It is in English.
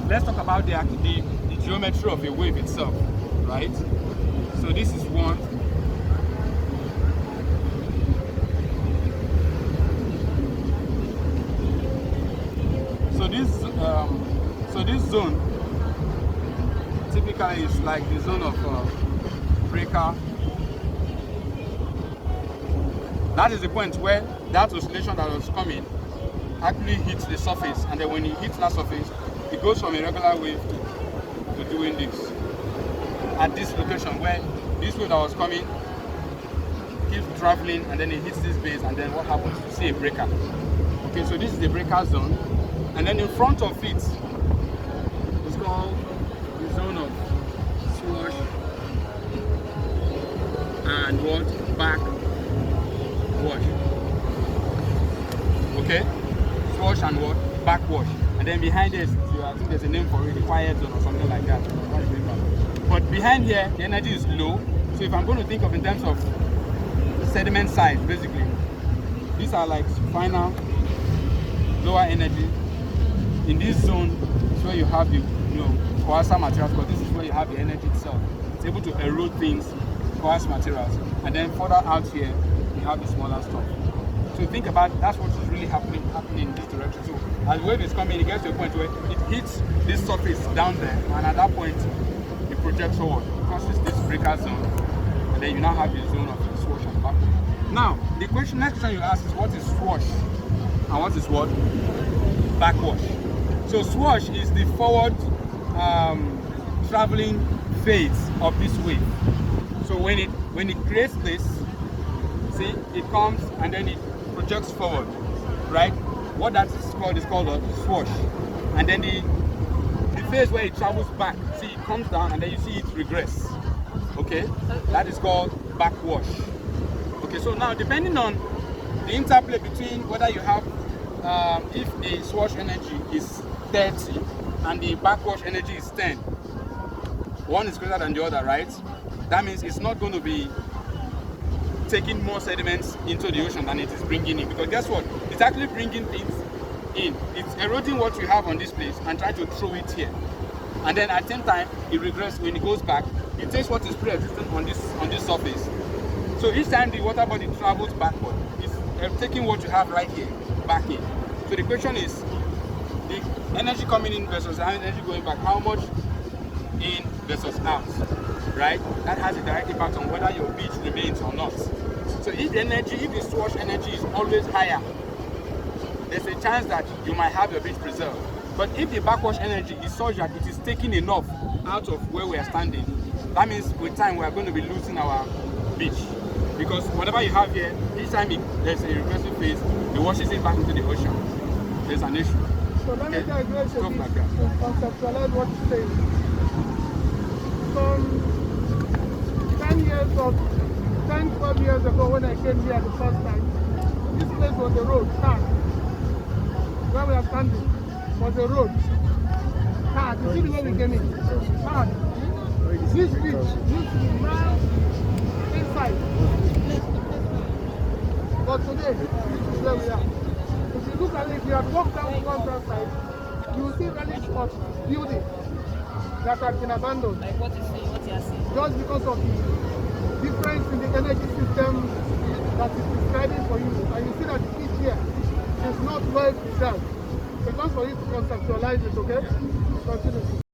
let's talk about the geometry of a wave itself, right? So this is one. So this zone typically is like the zone of breaker. That is the point where that oscillation that was coming actually hits the surface, and then when it hits that surface, it goes from a regular wave to doing this. At this location where this wave that was coming keeps traveling, and then it hits this base, and then what happens? You see a breaker. Okay, so this is the breaker zone, and then in front of it is called the zone of swash and what? Back wash. Okay, swash and what? Back wash. And then behind this, I think there's a name for it, the quiet zone or something like that. But behind here, the energy is low. So if I'm going to think of in terms of sediment size, basically, these are like final, lower energy. In this zone is where you have the coarser materials, but this is where you have the energy itself. It's able to erode things, coarse materials. And then further out here, you have the smaller stuff. So think about that's what is really happening in this direction. So as the wave is coming, it gets to a point where it hits this surface down there, and at that point it projects forward, crosses this breaker zone, and then you now have the zone of swash and back. Now the next question you ask is what is swash and what is what? Backwash. So swash is the forward traveling phase of this wave. So when it creates this, see, it comes and then it projects forward, right? What that is called a swash. And then the phase where it travels back, see, it comes down and then you see it regress. Okay, that is called backwash. Okay, so now depending on the interplay between whether you have if the swash energy is 30 and the backwash energy is 10, one is greater than the other, right? That means it's not going to be taking more sediments into the ocean than it is bringing in, because guess what? It's actually bringing things in. It's eroding what you have on this place and trying to throw it here. And then at the same time, it regresses. When it goes back, it takes what is pre-existing on this surface. So each time the water body travels backward, it's taking what you have right here back in. So the question is, the energy coming in versus the energy going back, how much in versus out, right? That has a direct impact on whether your beach remains or not. So if the swash energy is always higher, there's a chance that you might have your beach preserved. But if the backwash energy is such that it is taking enough out of where we are standing, that means with time we are going to be losing our beach. Because whatever you have here, each time there's a regressive phase, it washes it back into the ocean. There's an issue. So let me digress a bit like that. to conceptualize what you're saying. Some 12 years ago when I came here the first time, this place was a road, car. Where we are standing was a road. Car, you see the way we came in? Car. This beach used to be miles inside. But today, this is where we are. If you look at it, if you had walked down the one side, you will see very short buildings that have been abandoned. Like what you're saying? Just because of the difference in the energy system that is describing for you. And you see that the beach here is not well preserved. So just for you to conceptualize it, okay? Continue.